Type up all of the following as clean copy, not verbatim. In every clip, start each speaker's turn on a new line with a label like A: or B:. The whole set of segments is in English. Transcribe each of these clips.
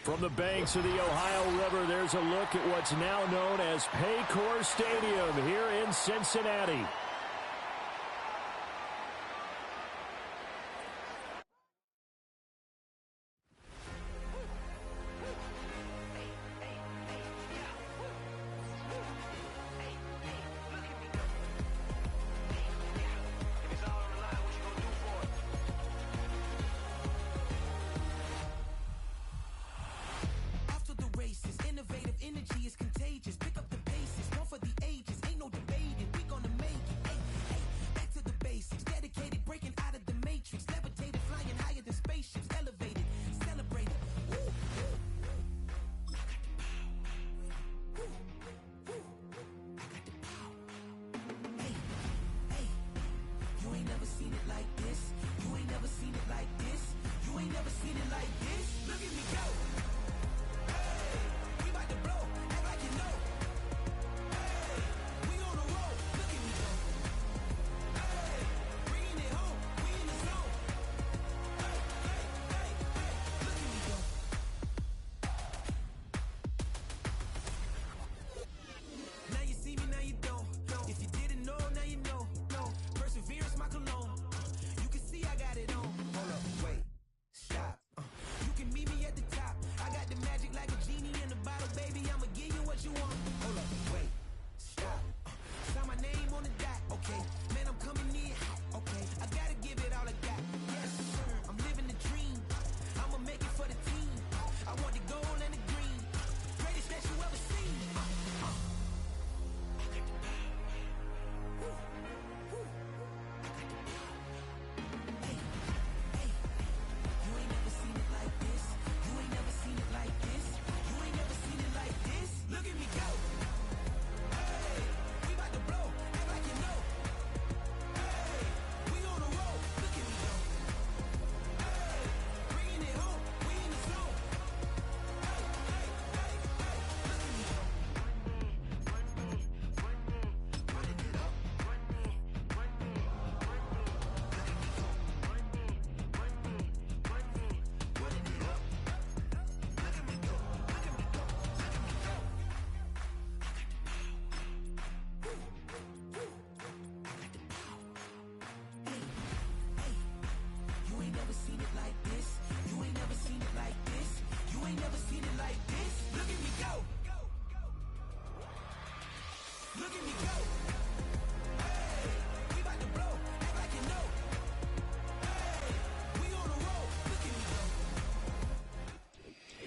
A: From the banks of the Ohio River, there's a look at what's now known as Paycor Stadium here in Cincinnati.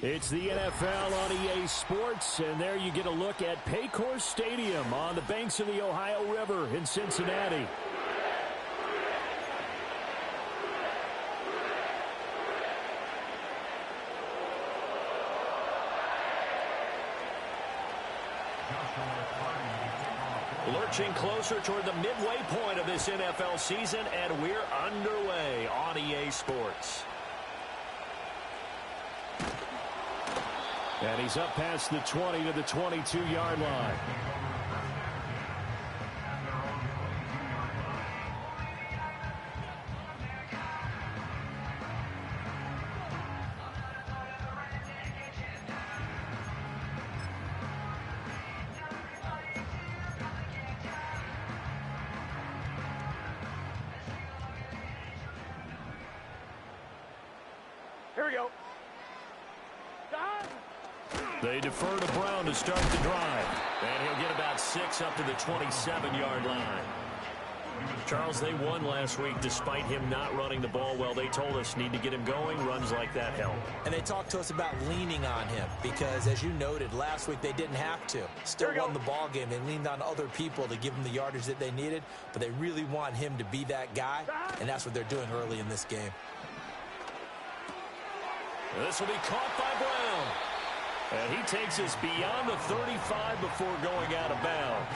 A: It's the NFL on EA Sports, and there you get a look at Paycor Stadium on the banks of the Ohio River in Cincinnati. Lurching closer toward the midway point of this NFL season, and we're underway on EA Sports. And he's up past the 20 to the 22-yard line.
B: Here we go.
A: They defer to Brown to start the drive. And he'll get about 6 up to the 27-yard line. Charles, they won last week despite him not running the ball well. They told us need to get him going. Runs like that help.
C: And they talked to us about leaning on him because, as you noted, last week they didn't have to. Still won the ball game. They leaned on other people to give them the yardage that they needed, but they really want him to be that guy, and that's what they're doing early in this game.
A: This will be caught by Brown. And he takes us beyond the 35 before going out of bounds.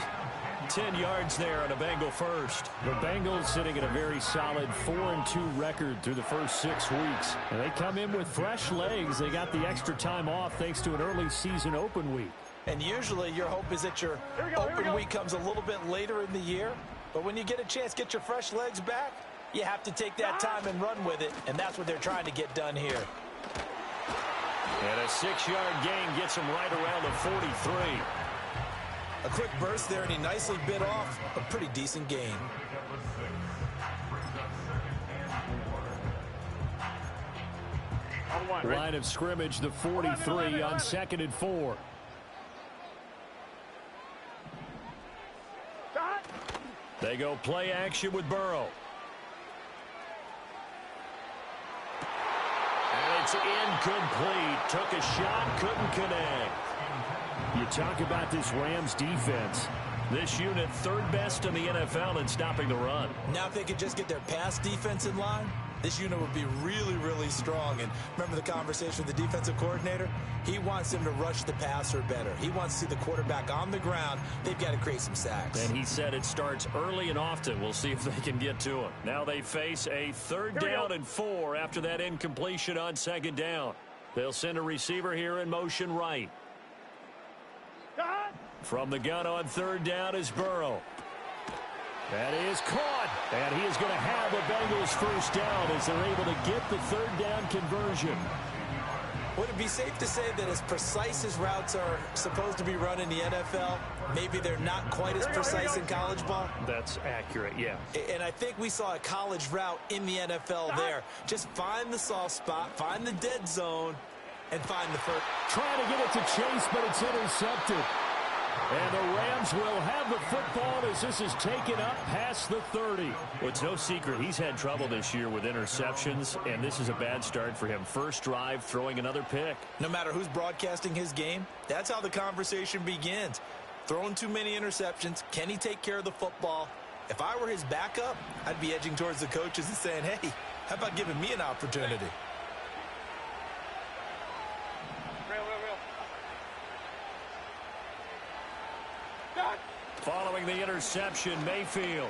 A: 10 yards there on a Bengal first. The Bengals sitting at a very solid 4-2 record through the first 6 weeks. And they come in with fresh legs. They got the extra time off thanks to an early season open week.
C: And usually your hope is that your open week comes a little bit later in the year. But when you get a chance to get your fresh legs back, you have to take that time and run with it. And that's what they're trying to get done here.
A: And a 6-yard gain gets him right around the 43.
C: A quick burst there, and he nicely bit off a pretty decent gain.
A: Line of scrimmage, the 43 on 2nd and 4. They go play action with Burrow. And it's incomplete. Took a shot, couldn't connect. You talk about this Rams defense. This unit third best in the NFL in stopping the run.
C: Now if they could just get their pass defense in line, this unit would be really, really strong. And remember the conversation with the defensive coordinator? He wants them to rush the passer better. He wants to see the quarterback on the ground. They've got to create some sacks.
A: And he said it starts early and often. We'll see if they can get to him. Now they face a 3rd down and 4 after that incompletion on 2nd down. They'll send a receiver here in motion right. From the gun on 3rd down is Burrow. That is caught. And he is going to have a Bengals 1st down as they're able to get the 3rd down conversion.
C: Would it be safe to say that as precise as routes are supposed to be run in the NFL, maybe they're not quite as precise in college ball?
A: That's accurate, yeah.
C: And I think we saw a college route in the NFL there. Just find the soft spot, find the dead zone, and find the first.
A: Trying to get it to Chase, but it's intercepted. And the Rams will have the football as this is taken up past the 30. Well, it's no secret he's had trouble this year with interceptions, and this is a bad start for him. First drive, throwing another pick.
C: No matter who's broadcasting his game, that's how the conversation begins. Throwing too many interceptions. Can he take care of the football? If I were his backup, I'd be edging towards the coaches and saying, hey, how about giving me an opportunity?
A: Following the interception, Mayfield.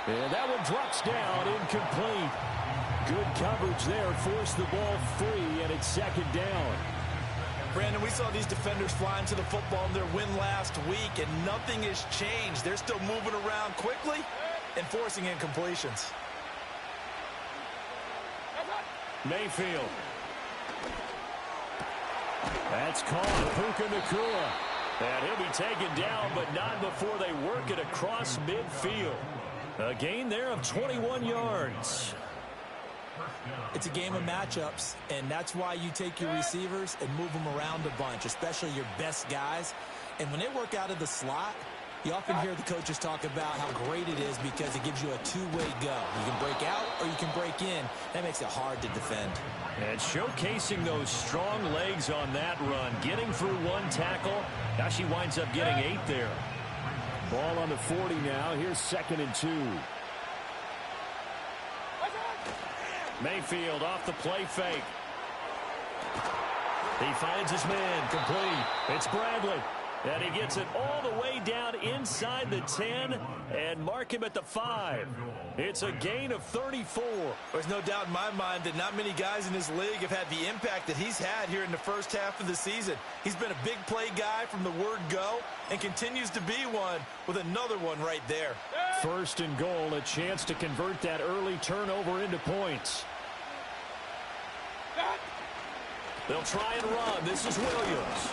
A: And that one drops down, incomplete. Good coverage there, forced the ball free, and it's 2nd down.
C: Brandon, we saw these defenders flying to the football in their win last week, and nothing has changed. They're still moving around quickly and forcing incompletions.
A: Mayfield. That's caught. Puka Nacua. And he'll be taken down, but not before they work it across midfield. A gain there of 21 yards.
C: It's a game of matchups, and that's why you take your receivers and move them around a bunch, especially your best guys. And when they work out of the slot, you often hear the coaches talk about how great it is because it gives you a two-way go. You can break out or you can break in. That makes it hard to defend.
A: And showcasing those strong legs on that run, getting through one tackle. Now she winds up getting 8 there. Ball on the 40 now. Here's 2nd and 2. Mayfield off the play fake. He finds his man, complete. It's Bradley. And he gets it all the way down inside the 10 and mark him at the 5. It's a gain of 34.
C: There's no doubt in my mind that not many guys in this league have had the impact that he's had here in the first half of the season. He's been a big play guy from the word go and continues to be one with another one right there.
A: 1st and goal, a chance to convert that early turnover into points. They'll try and run. This is Williams.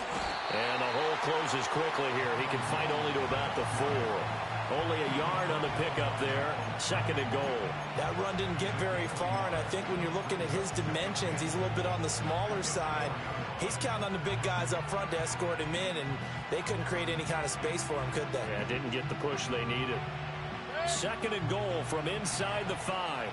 A: And the hole closes quickly here. He can fight only to about the 4. Only a yard on the pickup there. 2nd and goal.
C: That run didn't get very far, and I think when you're looking at his dimensions, he's a little bit on the smaller side. He's counting on the big guys up front to escort him in, and they couldn't create any kind of space for him, could they?
A: Yeah, didn't get the push they needed. 2nd and goal from inside the 5.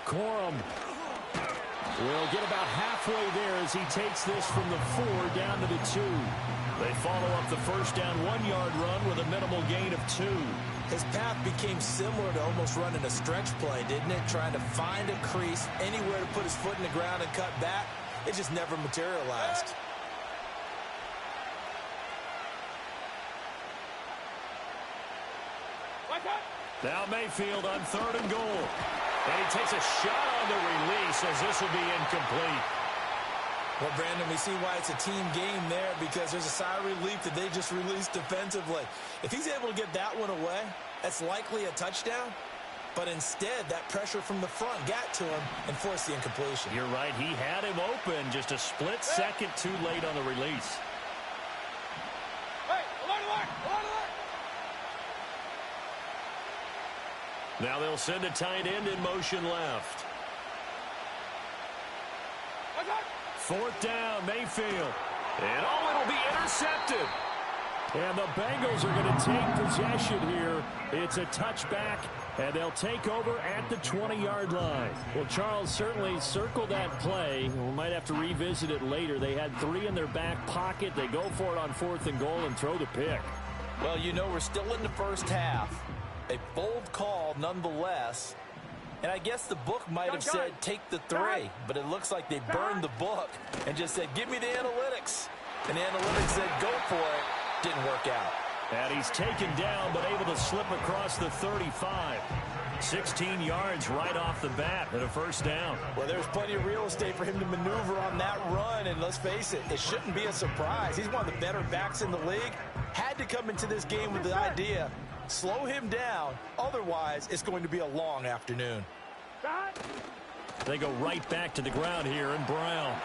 A: Corum will get about halfway there as he takes this from the 4 down to the 2. They follow up the 1st down 1-yard run with a minimal gain of 2.
C: His path became similar to almost running a stretch play, didn't it? Trying to find a crease, anywhere to put his foot in the ground and cut back. It just never materialized.
A: Now Mayfield on 3rd and goal. And he takes a shot on the release as this will be incomplete.
C: Well, Brandon, we see why it's a team game there because there's a sigh of relief that they just released defensively. If he's able to get that one away, that's likely a touchdown. But instead, that pressure from the front got to him and forced the incompletion.
A: You're right. He had him open, just a split second too late on the release. Now they'll send a tight end in motion left. Fourth down, Mayfield. And it'll be intercepted. And the Bengals are going to take possession here. It's a touchback, and they'll take over at the 20-yard line. Well, Charles certainly circled that play. We might have to revisit it later. They had 3 in their back pocket. They go for it on 4th and goal and throw the pick.
C: Well, you know, we're still in the first half. A bold call nonetheless. And I guess the book might have said take the 3, but it looks like they burned the book and just said, give me the analytics. And the analytics said, go for it. Didn't work out.
A: And he's taken down, but able to slip across the 35. 16 yards right off the bat and a first down.
C: Well, there's plenty of real estate for him to maneuver on that run, and let's face it, it shouldn't be a surprise. He's one of the better backs in the league. Had to come into this game with the idea, slow him down, otherwise it's going to be a long afternoon.
A: They go right back to the ground here, and Brown.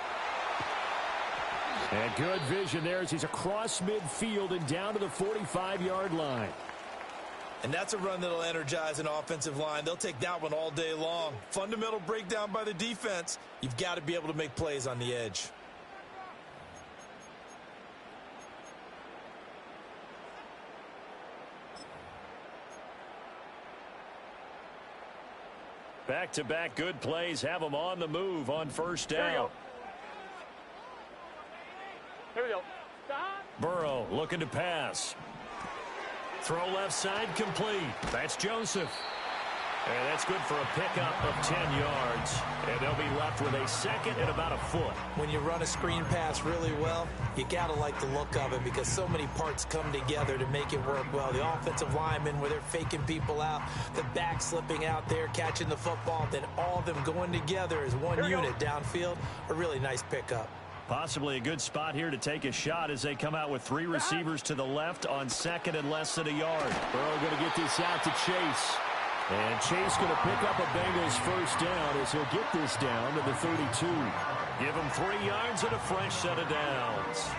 A: And good vision there as he's across midfield and down to the 45-yard line.
C: And that's a run that'll energize an offensive line. They'll take that one all day long. Fundamental breakdown by the defense. You've got to be able to make plays on the edge.
A: Back-to-back good plays have them on the move on first down.
B: Here we go.
A: Burrow looking to pass. Throw left side complete. That's Joseph. And that's good for a pickup of 10 yards. And they'll be left with a second and about a foot.
C: When you run a screen pass really well, you got to like the look of it because so many parts come together to make it work well. The offensive linemen where they're faking people out, the back slipping out there, catching the football, then all of them going together as one unit downfield. A really nice pickup.
A: Possibly a good spot here to take a shot as they come out with 3 receivers to the left on second and less than a yard. Burrow going to get this out to Chase. And Chase going to pick up a Bengals first down as he'll get this down to the 32. Give him 3 yards and a fresh set of downs.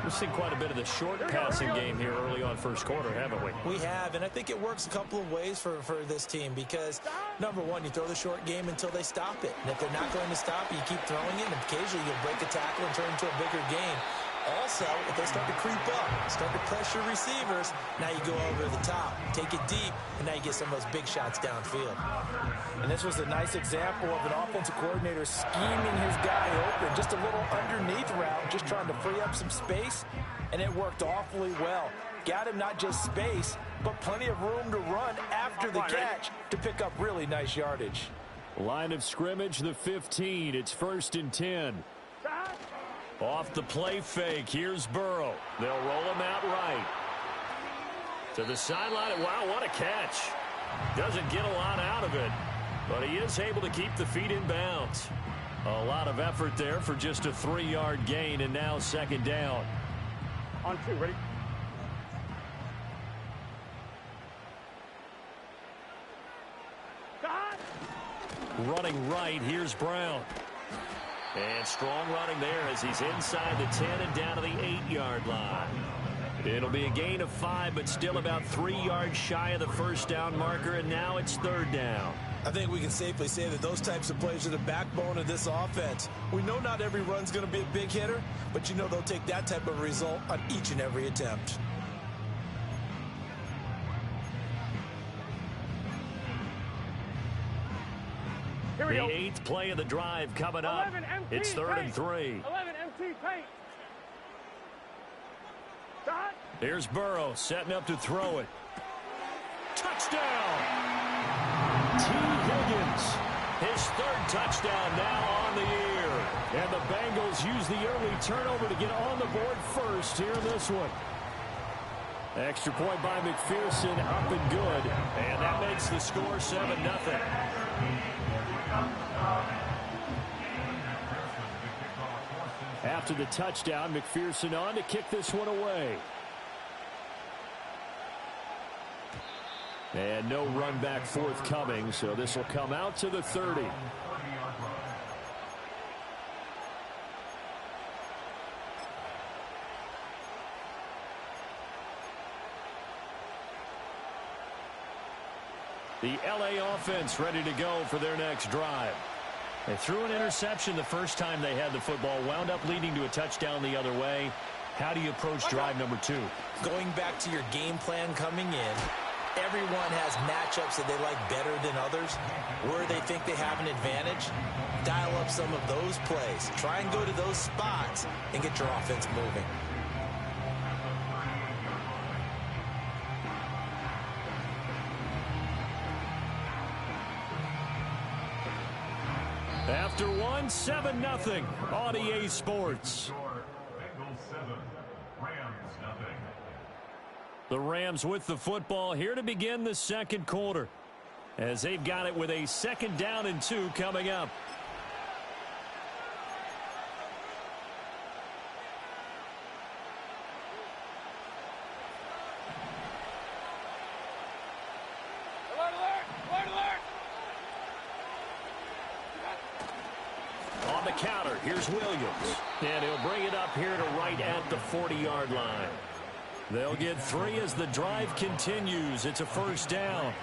A: We've seen quite a bit of the short passing game here early on first quarter, haven't we?
C: We have, and I think it works a couple of ways for this team because, number one, you throw the short game until they stop it. And if they're not going to stop it, you keep throwing it, and occasionally you'll break a tackle and turn into a bigger game. Also, if they start to creep up, start to pressure receivers, now you go over the top, take it deep, and now you get some of those big shots downfield. And this was a nice example of an offensive coordinator scheming his guy open, just a little underneath route, just trying to free up some space, and it worked awfully well. Got him not just space, but plenty of room to run after the catch to pick up really nice yardage.
A: Line of scrimmage, the 15. It's 1st and 10. Off the play fake, here's Burrow. They'll roll him out right. To the sideline. Wow, what a catch. Doesn't get a lot out of it, but he is able to keep the feet in bounds. A lot of effort there for just a 3-yard gain, and now second down.
B: On 2, ready?
A: Running right, here's Brown. And strong running there as he's inside the 10 and down to the 8-yard line. It'll be a gain of 5, but still about 3 yards shy of the first down marker, and now it's 3rd down.
C: I think we can safely say that those types of plays are the backbone of this offense. We know not every run's going to be a big hitter, but you know they'll take that type of result on each and every attempt.
A: The 8th play of the drive coming up. It's 3rd and 3.
B: 11 MT paint.
A: Here's Burrow setting up to throw it. Touchdown! T. Higgins. His 3rd touchdown now on the year. And the Bengals use the early turnover to get on the board first here in this one. Extra point by McPherson, up and good. And that makes the score 7-0. After the touchdown, McPherson on to kick this one away. And no run back forthcoming, so this will come out to the 30. The LA offense ready to go for their next drive. They threw an interception the first time they had the football, wound up leading to a touchdown the other way. How do you approach drive number 2?
C: Going back to your game plan coming in, everyone has matchups that they like better than others. Where they think they have an advantage, dial up some of those plays. Try and go to those spots and get your offense moving.
A: After 7-0 on EA Sports.
D: Bengals 7, Rams nothing.
A: The Rams with the football here to begin the second quarter, as they've got it with a 2nd down and 2 coming up. On the counter, here's Williams. And he'll bring it up here to right at the 40-yard line. They'll get 3 as the drive continues. It's a 1st down.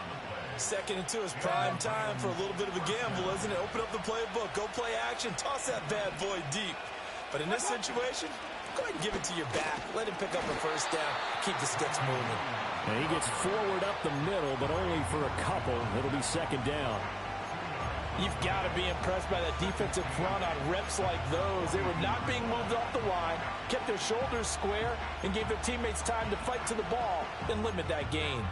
C: 2nd and 2 is prime time for a little bit of a gamble, isn't it? Open up the playbook, go play action, toss that bad boy deep. But in this situation, go ahead and give it to your back. Let him pick up a 1st down. Keep the sticks moving.
A: And he gets forward up the middle, but only for a couple. It'll be 2nd down.
C: You've got to be impressed by that defensive front on reps like those. They were not being moved off the line, kept their shoulders square, and gave their teammates time to fight to the ball and limit that gain.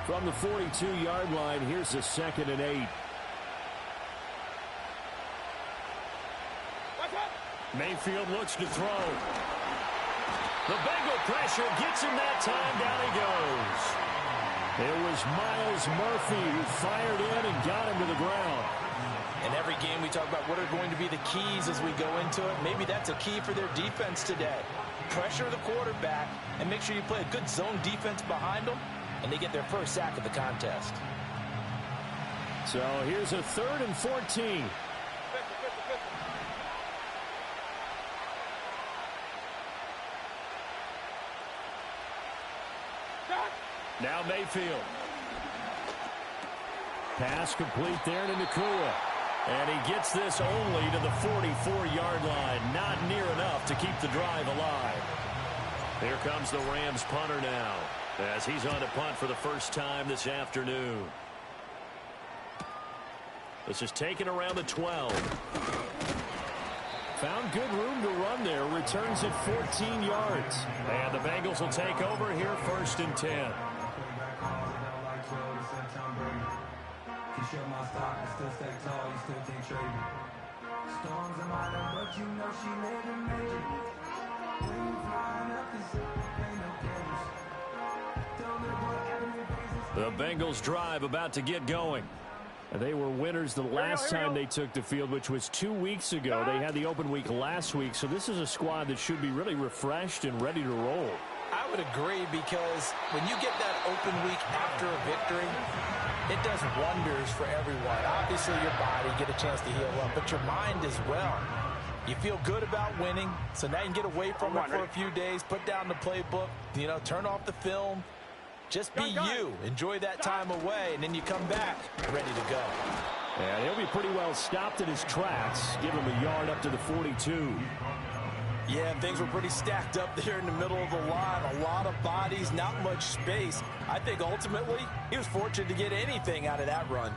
A: From the 42-yard line, here's a 2nd and 8. Mayfield looks to throw. The Bengal pressure gets him that time. Down he goes. It was Myles Murphy who fired in and got him to the ground.
C: In every game we talk about what are going to be the keys as we go into it. Maybe that's a key for their defense today. Pressure the quarterback and make sure you play a good zone defense behind them, and they get their first sack of the contest.
A: So here's a 3rd and 14. Now Mayfield. Pass complete there to Nacua. And he gets this only to the 44-yard line. Not near enough to keep the drive alive. Here comes the Rams punter now, as he's on to punt for the first time this afternoon. This is taken around the 12. Found good room to run there. Returns it 14 yards. And the Bengals will take over here 1st and 10. The Bengals drive about to get going. They were winners the last time they took the field, which was 2 weeks ago. They had the open week last week, so this is a squad that should be really refreshed and ready to roll.
C: I would agree, because when you get that open week after a victory, it does wonders for everyone. Obviously, your body, get a chance to heal up, but your mind as well. You feel good about winning, so now you can get away from it for a few days, put down the playbook, turn off the film. Just be you. Enjoy that time away, and then you come back ready to go.
A: And he'll be pretty well stopped in his tracks. Give him a yard up to the 42.
C: Yeah, things were pretty stacked up there in the middle of the line. A lot of bodies, not much space. I think ultimately he was fortunate to get anything out of that run.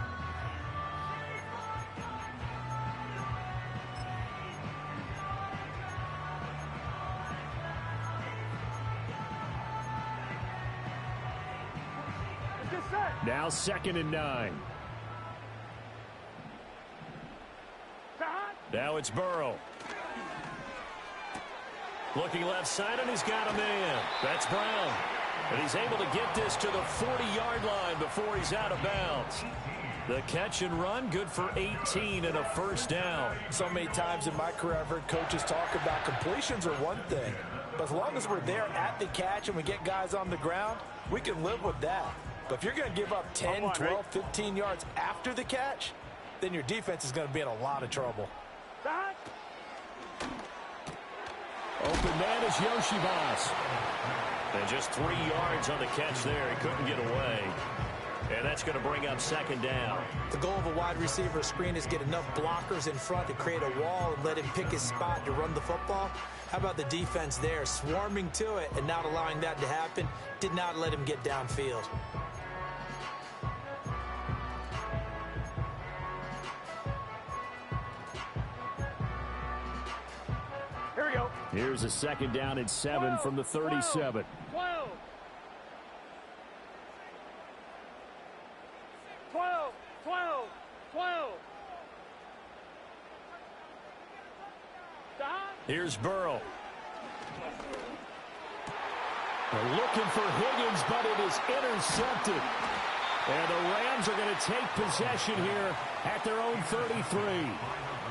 A: Now 2nd and 9. Now it's Burrow. Looking left side, and he's got a man. That's Brown. And he's able to get this to the 40-yard line before he's out of bounds. The catch and run, good for 18 and a first down.
C: So many times in my career I've heard coaches talk about completions are one thing. But as long as we're there at the catch and we get guys on the ground, we can live with that. But if you're going to give up 10, 12, 15 yards after the catch, then your defense is going to be in a lot of trouble.
A: Open man is Yoshibas. And just 3 yards on the catch there. He couldn't get away. And that's going to bring up second down.
C: The goal of a wide receiver screen is get enough blockers in front to create a wall and let him pick his spot to run the football. How about the defense there, swarming to it and not allowing that to happen? Did not let him get downfield.
B: Here we go.
A: Here's a second down and 7 from the 37.
B: 12. 12. 12. 12.
A: Here's Burrow. They're looking for Higgins, but it is intercepted. And the Rams are going to take possession here at their own 33.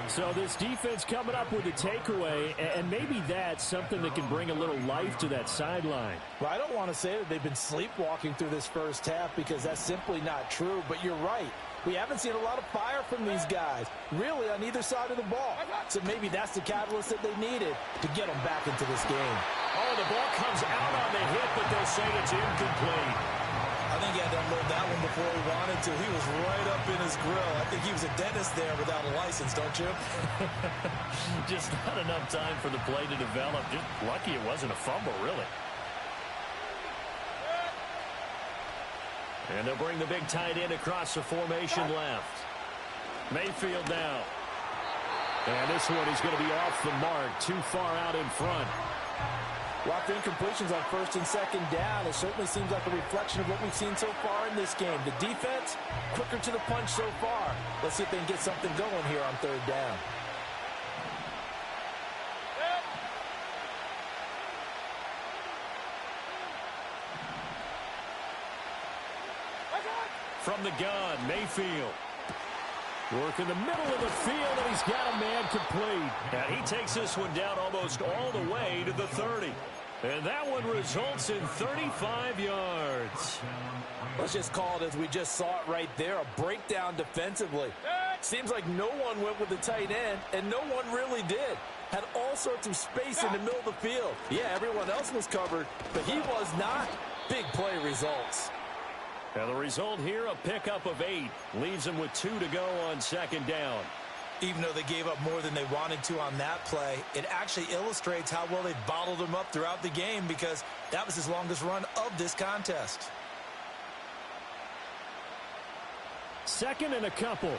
A: So this defense coming up with a takeaway, and maybe that's something that can bring a little life to that sideline.
C: Well, I don't want to say that they've been sleepwalking through this first half because that's simply not true, but you're right. We haven't seen a lot of fire from these guys, really, on either side of the ball. So maybe that's the catalyst that they needed to get them back into this game.
A: Oh, the ball comes out on the hit, but they'll say it's incomplete.
C: I think he had to unload that one before he wanted to. He was right up in his grill. I think he was a dentist there without a license, don't you?
A: Just not enough time for the play to develop. Just lucky it wasn't a fumble, really. And they'll bring the big tight end across the formation left. Mayfield now. And this one is going to be off the mark, too far out in front.
C: Lots of incompletions on first and second down. It certainly seems like a reflection of what we've seen so far in this game. The defense, quicker to the punch so far. Let's see if they can get something going here on third down.
A: From the gun, Mayfield. Work in the middle of the field, and he's got a man complete. And he takes this one down almost all the way to the 30. And that one results in 35 yards.
C: Let's just call it as we just saw it right there, a breakdown defensively. Seems like no one went with the tight end, and no one really did. Had all sorts of space in the middle of the field. Yeah, everyone else was covered, but he was not. Big play results.
A: And the result here, a pickup of 8. Leaves them with 2 to go on second down.
C: Even though they gave up more than they wanted to on that play, it actually illustrates how well they bottled him up throughout the game because that was his longest run of this contest.
A: Second and a couple.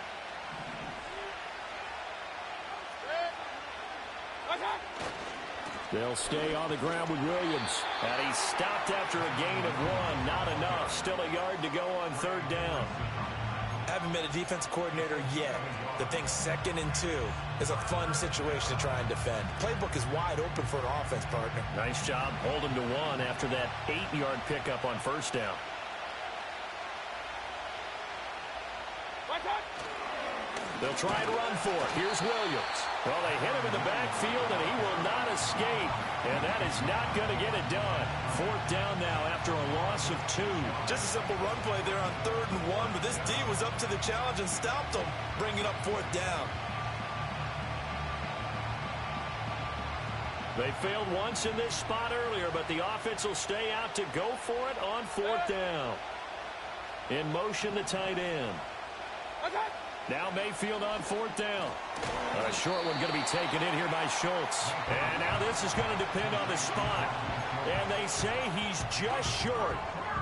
A: They'll stay on the ground with Williams. And he's stopped after a gain of 1. Not enough. Still a yard to go on third down.
C: Haven't been a defense coordinator yet. The thing second and 2 is a fun situation to try and defend. Playbook is wide open for an offense, partner.
A: Nice job holding to 1 after that 8-yard pickup on first down. They'll try and run for it. Here's Williams. Well, they hit him in the backfield, and he will not escape. And that is not going to get it done. Fourth down now after a loss of 2.
C: Just a simple run play there on 3rd and 1, but this D was up to the challenge and stopped them, bringing up 4th down.
A: They failed once in this spot earlier, but the offense will stay out to go for it on 4th down. In motion, the tight end. Now Mayfield on 4th down. A short one going to be taken in here by Schultz. And now this is going to depend on the spot. And they say he's just short.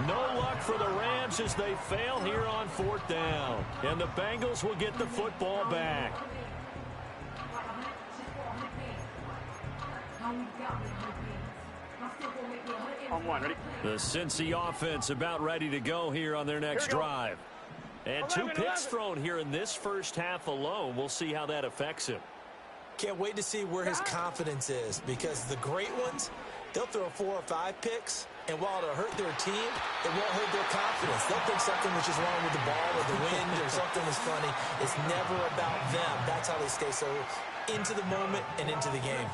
A: No luck for the Rams as they fail here on 4th down. And the Bengals will get the football back.
B: On 1, ready?
A: The Cincy offense about ready to go here on their next drive. And 2 picks thrown here in this first half alone. We'll see how that affects him.
C: Can't wait to see where his confidence is because the great ones, they'll throw 4 or 5 picks, and while it'll hurt their team, it won't hurt their confidence. They'll think something was just wrong with the ball or the wind or something was funny. It's never about them. That's how they stay so into the moment and into the game.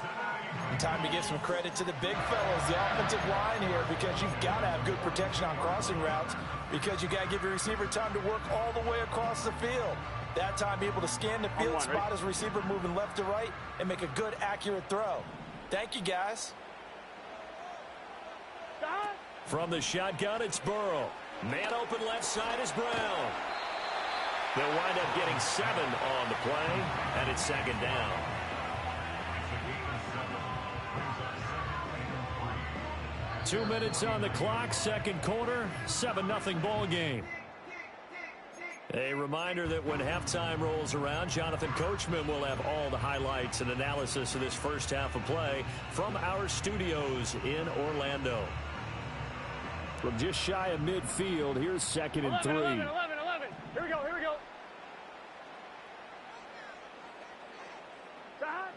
E: And time to give some credit to the big fellas, the offensive line here, because you've got to have good protection on crossing routes, because you've got to give your receiver time to work all the way across the field. That time, be able to scan the field, spot his receiver moving left to right, and make a good, accurate throw. Thank you, guys.
A: From the shotgun, it's Burrow. Man open left side is Brown. They'll wind up getting 7 on the play, and it's 2nd down. Two minutes on the clock, second quarter, 7-0 ball game. A reminder that when halftime rolls around, Jonathan Coachman will have all the highlights and analysis of this first half of play from our studios in Orlando. From just shy of midfield, here's 2nd and 3.
B: 11. Here we go.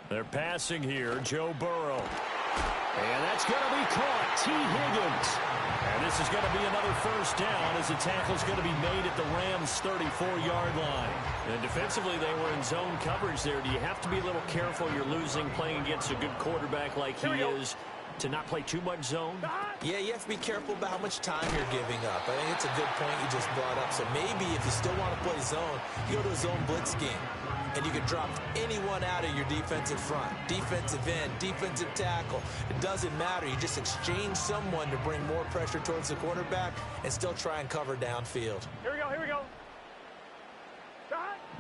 A: They're passing here, Joe Burrow. And that's going to be caught. T. Higgins. And this is going to be another first down as the tackle's going to be made at the Rams' 34-yard line. And defensively, they were in zone coverage there. Do you have to be a little careful? You're losing playing against a good quarterback like he is to not play too much zone?
C: Yeah, you have to be careful about how much time you're giving up. I think it's a good point you just brought up. So maybe if you still want to play zone, you go to a zone blitz scheme. And you can drop anyone out of your defensive front, defensive end, defensive tackle. It doesn't matter. You just exchange someone to bring more pressure towards the quarterback and still try and cover downfield.
B: Here we go.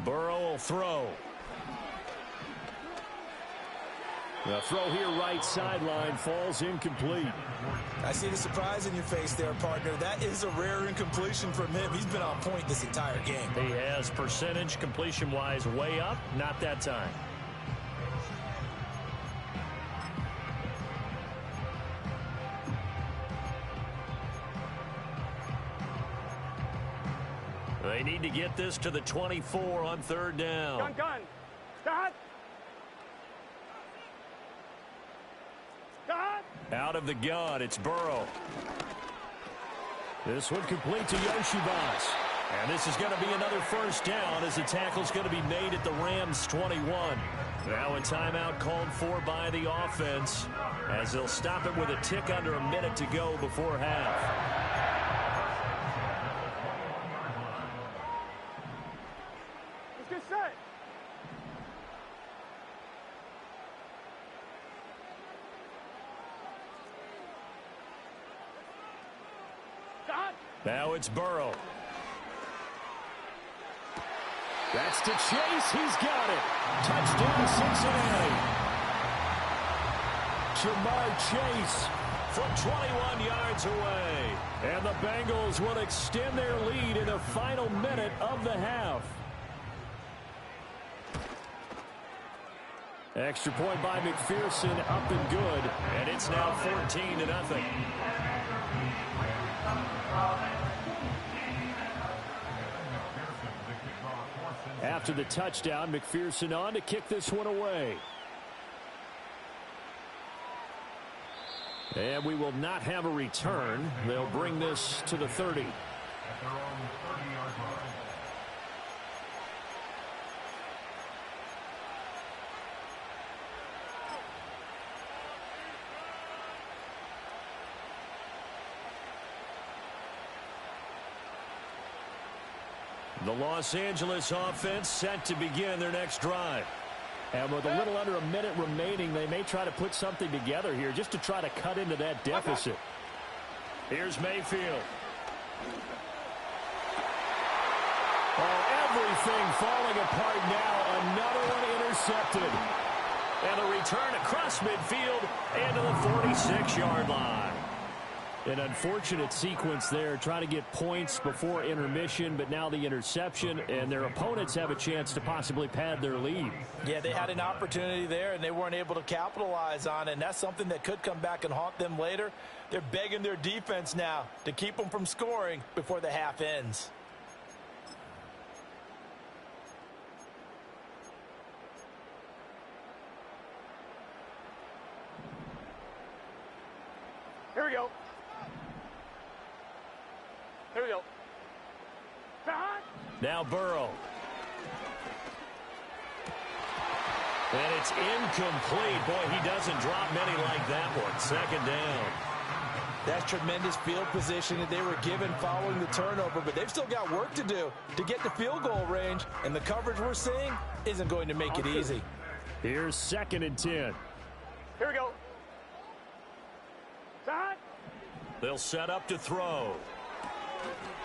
A: Burrow will throw. The throw here right sideline falls incomplete.
C: I see the surprise in your face there, partner. That is a rare incompletion from him. He's been on point this entire game.
A: He has percentage completion-wise way up. Not that time. They need to get this to the 24 on 3rd down.
B: Gun. Start.
A: Out of the gun, it's Burrow. This one complete to Yoshibas. And this is going to be another first down as the tackle's going to be made at the Rams' 21. Now a timeout called for by the offense as they'll stop it with a tick under a minute to go before half.
B: Let's get set.
A: Now it's Burrow. That's to Chase. He's got it. Touchdown, Cincinnati. Ja'Marr Chase from 21 yards away. And the Bengals will extend their lead in the final minute of the half. Extra point by McPherson, up and good. And it's now 14-0. After the touchdown, McPherson on to kick this one away. And we will not have a return. They'll bring this to the 30. The Los Angeles offense set to begin their next drive. And with a little under a minute remaining, they may try to put something together here just to try to cut into that deficit. Here's Mayfield. Oh, everything falling apart now. Another one intercepted. And a return across midfield and to the 46-yard line. An unfortunate sequence there, trying to get points before intermission, but now the interception, and their opponents have a chance to possibly pad their lead.
E: Yeah, they had an opportunity there, and they weren't able to capitalize on it, and that's something that could come back and haunt them later. They're begging their defense now to keep them from scoring before the half ends.
B: Here we go. Here we go.
A: Now Burrow. And it's incomplete. Boy, he doesn't drop many like that one. Second down.
E: That's tremendous field position that they were given following the turnover, but they've still got work to do to get to field goal range, and the coverage we're seeing isn't going to make it easy.
A: Here's 2nd and 10.
B: Here we go.
A: They'll set up to throw.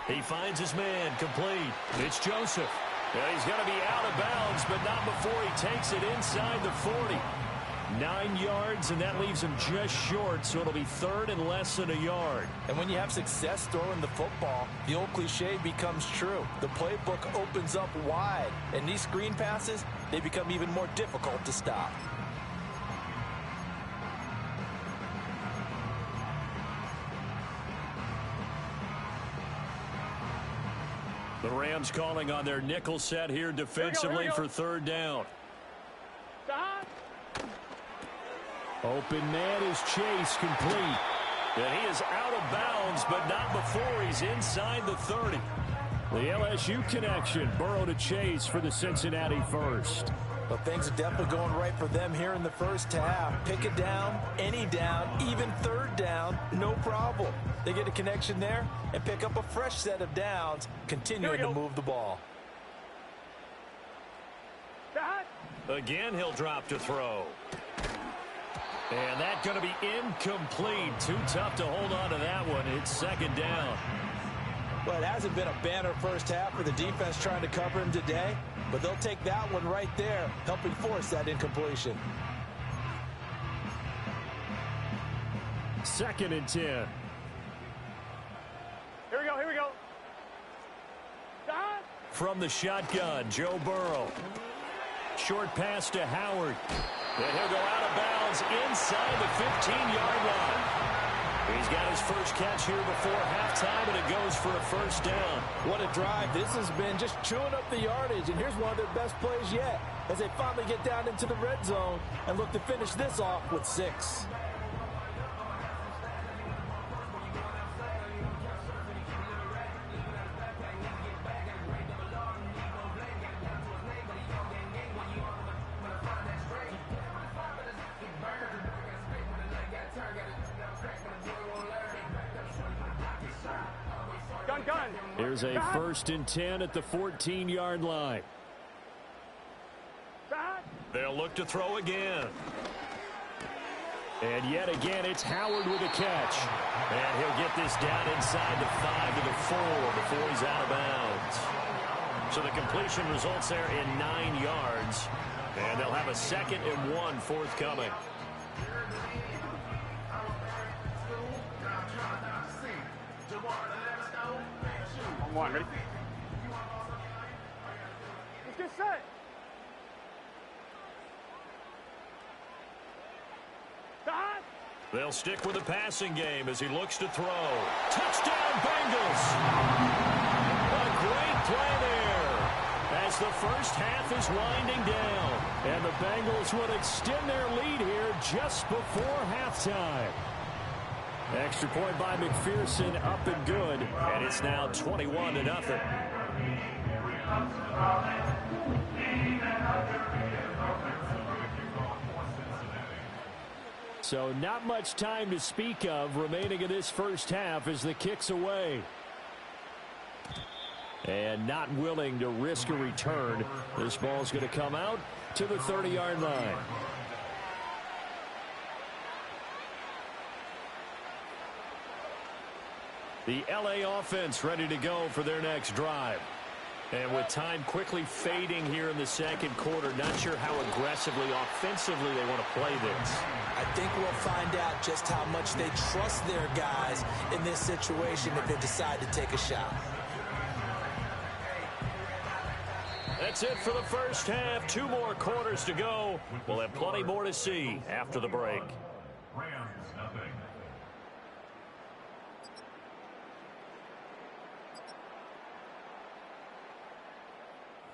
A: He finds his man, complete. It's Joseph. Yeah, he's going to be out of bounds, but not before he takes it inside the 40. 9 yards, and that leaves him just short, so it'll be 3rd and less than a yard.
E: And when you have success throwing the football, the old cliche becomes true. The playbook opens up wide, and these screen passes, they become even more difficult to stop.
A: The Rams calling on their nickel set here defensively for 3rd down. Open man is Chase, complete. And he is out of bounds, but not before he's inside the 30. The LSU connection, Burrow to Chase for the Cincinnati first.
E: But things are definitely going right for them here in the first half. Pick it down, any down, even 3rd down, no problem. They get a connection there and pick up a fresh set of downs, continuing to move the ball.
A: Again, he'll drop to throw. And that's going to be incomplete. Too tough to hold on to that one. It's 2nd down.
E: Well, it hasn't been a banner first half for the defense trying to cover him today, but they'll take that one right there, helping force that incompletion.
A: 2nd and 10.
B: Here we go, here we go.
A: From the shotgun, Joe Burrow. Short pass to Howard. And he'll go out of bounds inside the 15-yard line. He's got his first catch here before halftime, and it goes for a first down.
E: What a drive. This has been just chewing up the yardage, and here's one of their best plays yet as they finally get down into the red zone and look to finish this off with 6.
A: Here's a 1st and 10 at the 14-yard line. They'll look to throw again. And yet again, it's Howard with a catch. And he'll get this down inside the 5 to the 4 before he's out of bounds. So the completion results there in 9 yards. And they'll have a 2nd and 1 forthcoming.
B: One, ready? Let's get set.
A: They'll stick with the passing game as he looks to throw. Touchdown, Bengals! A great play there as the first half is winding down. And the Bengals will extend their lead here just before halftime. Extra point by McPherson, up and good. And it's now 21-0. So not much time to speak of remaining in this first half as the kick's away. And not willing to risk a return. This ball's going to come out to the 30-yard line. The LA offense ready to go for their next drive. And with time quickly fading here in the second quarter, not sure how aggressively, offensively they want to play this.
C: I think we'll find out just how much they trust their guys in this situation if they decide to take a shot.
A: That's it for the first half. 2 more quarters to go. We'll have plenty more to see after the break.
D: Rams, nothing.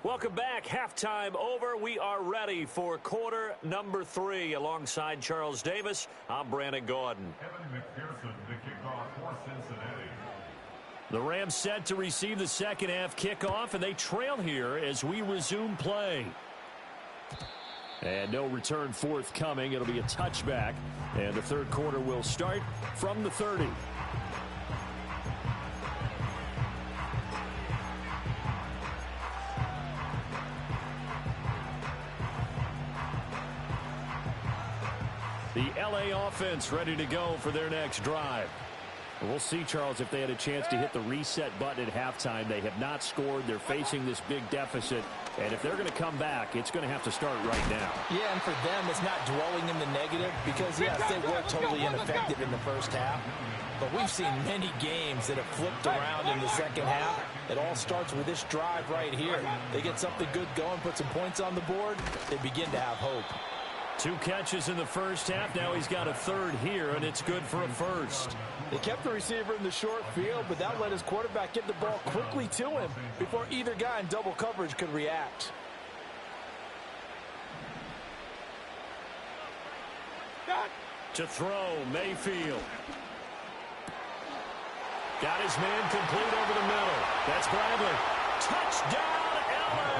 A: Welcome back. Halftime over. We are ready for quarter number 3. Alongside Charles Davis, I'm Brandon Gaudin.
D: Evan McPherson, the kickoff for Cincinnati.
A: The Rams set to receive the second half kickoff, and they trail here as we resume play. And no return forthcoming. It'll be a touchback, and the third quarter will start from the 30. The LA offense ready to go for their next drive. We'll see, Charles, if they had a chance to hit the reset button at halftime. They have not scored. They're facing this big deficit. And if they're going to come back, it's going to have to start right now.
C: Yeah, and for them, it's not dwelling in the negative because, yes, they were totally ineffective in the first half. But we've seen many games that have flipped around in the second half. It all starts with this drive right here. They get something good going, put some points on the board, they begin to have hope.
A: 2 catches in the first half. Now he's got a third here, and it's good for a first.
E: They kept the receiver in the short field, but that let his quarterback get the ball quickly to him before either guy in double coverage could react.
A: To throw, Mayfield. Got his man complete over the middle. That's Bradley. Touchdown, LA!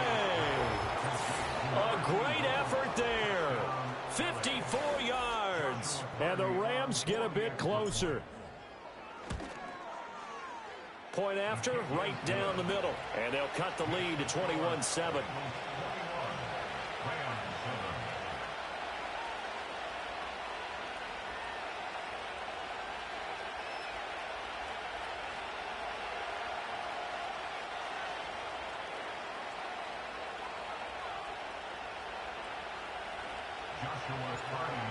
A: A great effort there. 54 yards. And the Rams get a bit closer. Point after, right down the middle. And they'll cut the lead to 21-7.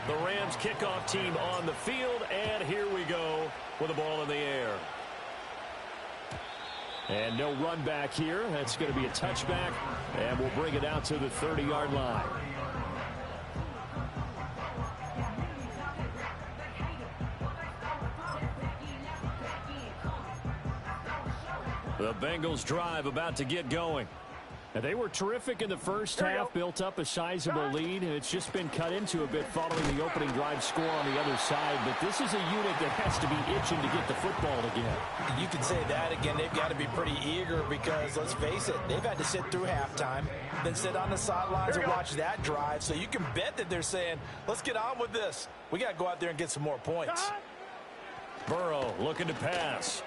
A: The Rams kickoff team on the field, and here we go with the ball in the air. And no run back here. That's going to be a touchback, and we'll bring it out to the 30-yard line. The Bengals drive about to get going. And they were terrific in the first half, built up a sizable lead, and it's just been cut into a bit following the opening drive score on the other side. But this is a unit that has to be itching to get the football again.
C: You can say that again. They've got to be pretty eager because, let's face it, they've had to sit through halftime, then sit on the sidelines and watch that drive. So you can bet that they're saying, let's get on with this. We got to go out there and get some more points.
A: Burrow looking to pass.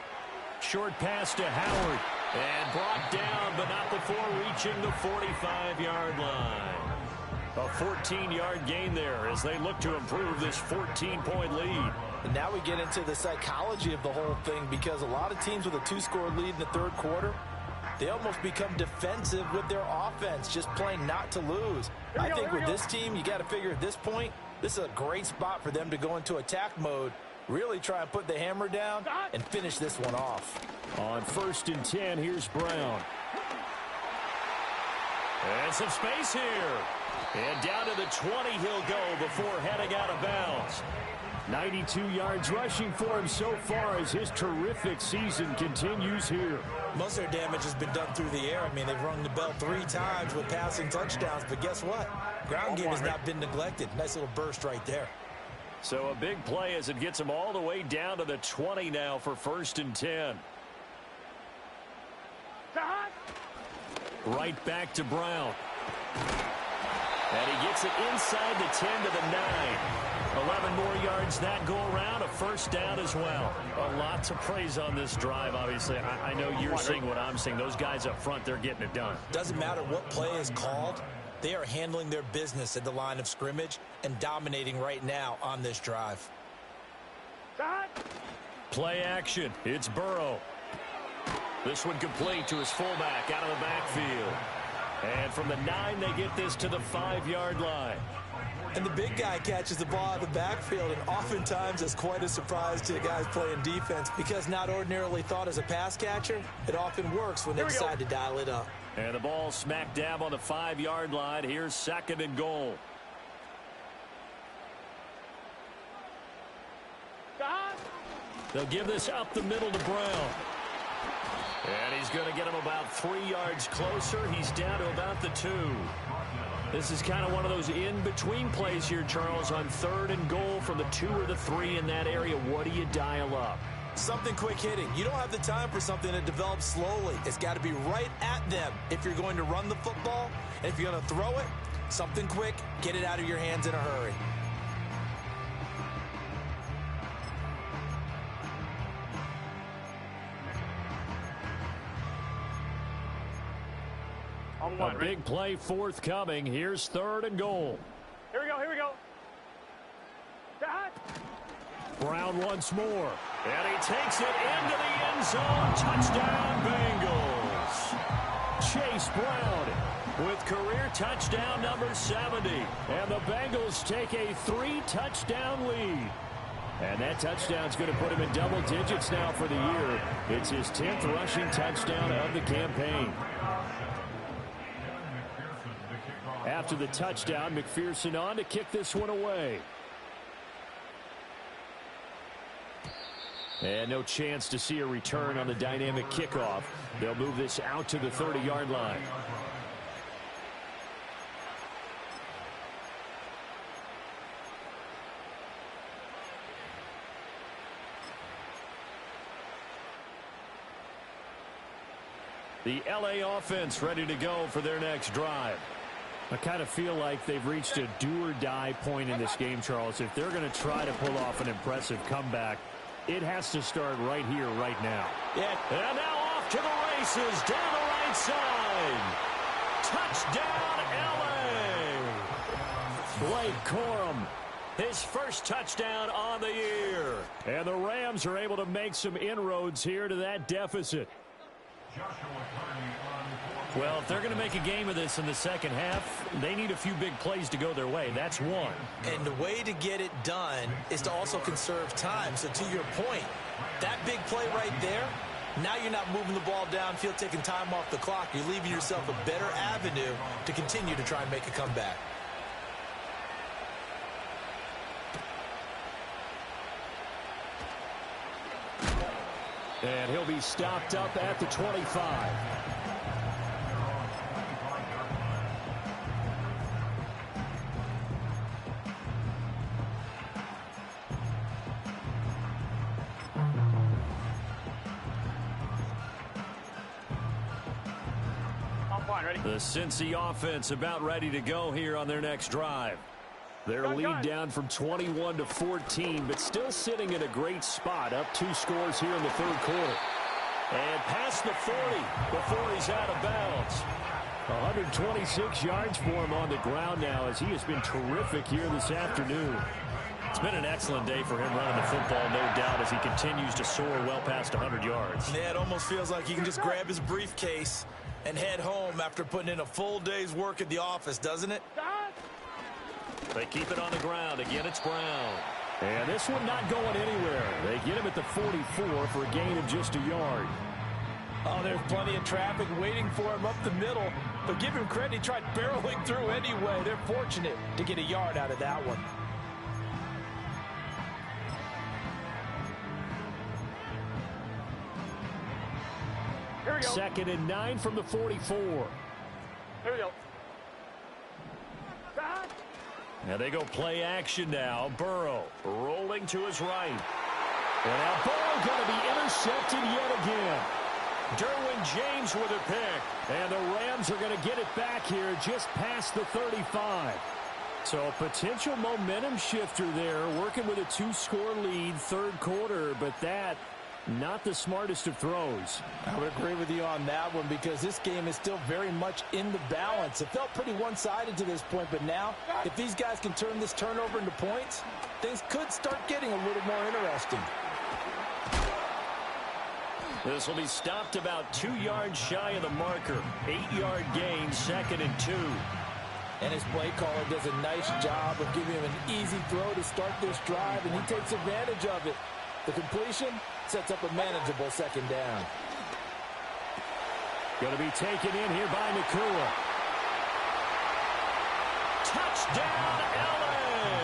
A: Short pass to Howard. And brought down, but not before reaching the 45-yard line. A 14-yard gain there as they look to improve this 14-point lead.
C: And now we get into the psychology of the whole thing because a lot of teams with a 2-score lead in the third quarter, they almost become defensive with their offense, just playing not to lose. I think with this team, you got to figure at this point, this is a great spot for them to go into attack mode, really try and put the hammer down and finish this one off.
A: On 1st and 10, here's Brown. And some space here. And down to the 20 he'll go before heading out of bounds. 92 yards rushing for him so far as his terrific season continues here.
C: Most of their damage has been done through the air. I mean, they've rung the bell 3 times with passing touchdowns, but guess what? Ground game has not been neglected. Nice little burst right there.
A: So a big play as it gets him all the way down to the 20 now for 1st and 10. Right back to Brown. And he gets it inside the 10 to the 9. 11 more yards that go around, a first down as well. A lot to praise on this drive, obviously. I know you're seeing what I'm seeing. Those guys up front, they're getting it done.
C: Doesn't matter what play is called. They are handling their business at the line of scrimmage and dominating right now on this drive.
A: Play action. It's Burrow. This one complete to his fullback out of the backfield. And from the 9, they get this to the 5-yard line.
C: And the big guy catches the ball out of the backfield, and oftentimes it's quite a surprise to the guys playing defense because not ordinarily thought as a pass catcher, it often works when they decide to dial it up.
A: And the ball smack dab on the 5-yard line. Here's 2nd and goal. They'll give this up the middle to Brown. And he's going to get him about 3 yards closer. He's down to about the 2. This is kind of one of those in-between plays here, Charles, on 3rd and goal from the 2 or the 3 in that area. What do you dial up?
C: Something quick hitting. You don't have the time for something that develops slowly. It's got to be right at them if you're going to run the football. And if you're going to throw it, something quick, get it out of your hands in a hurry.
A: A big play forthcoming. Here's 3rd and goal.
B: Here we go, here we go.
A: Brown once more. And he takes it into the end zone. Touchdown, Bengals. Chase Brown with career touchdown number 70. And the Bengals take a 3-touchdown lead. And that touchdown's going to put him in double digits now for the year. It's his 10th rushing touchdown of the campaign. After the touchdown, McPherson on to kick this one away. And no chance to see a return on the dynamic kickoff. They'll move this out to the 30-yard line. The LA offense ready to go for their next drive. I kind of feel like they've reached a do-or-die point in this game, Charles. If they're going to try to pull off an impressive comeback, it has to start right here, right now.
E: Yeah.
A: And now off to the races, down the right side. Touchdown, L.A. Blake Corum, his first touchdown on the year. And the Rams are able to make some inroads here to that deficit. Well, if they're going to make a game of this in the second half, they need a few big plays to go their way. That's one.
C: And the way to get it done is to also conserve time. So to your point, that big play right there, now you're not moving the ball downfield, taking time off the clock. You're leaving yourself a better avenue to continue to try and make a comeback.
A: And he'll be stopped up at the 25. The Cincy offense about ready to go here on their next drive. Their lead down from 21 to 14, but still sitting in a great spot, up 2 scores here in the 3rd quarter. And past the 40 before he's out of bounds. 126 yards for him on the ground now as he has been terrific here this afternoon. It's been an excellent day for him running the football, no doubt, as he continues to soar well past 100 yards.
C: Yeah, it almost feels like he can just grab his briefcase and head home after putting in a full day's work at the office, doesn't it?
A: They keep it on the ground. Again, it's Brown. And this one not going anywhere. They get him at the 44 for a gain of just a yard.
E: Oh, there's plenty of traffic waiting for him up the middle. But give him credit, he tried barreling through anyway. They're fortunate to get a yard out of that one.
B: Here we go.
A: 2nd and 9 from the 44.
B: Here we go.
A: Now they go play action now. Burrow rolling to his right. And now Burrow going to be intercepted yet again. Derwin James with a pick. And the Rams are going to get it back here just past the 35. So a potential momentum shifter there, working with a 2-score lead, 3rd quarter, but that not the smartest of throws.
E: I would agree with you on that one because this game is still very much in the balance. It felt pretty one-sided to this point, but now if these guys can turn this turnover into points, things could start getting a little more interesting.
A: This will be stopped about 2 yards shy of the marker. 8-yard gain, 2nd and 2.
E: And his play caller does a nice job of giving him an easy throw to start this drive, and he takes advantage of it. The completion sets up a manageable 2nd down.
A: Going to be taken in here by Nacua. Touchdown, L.A.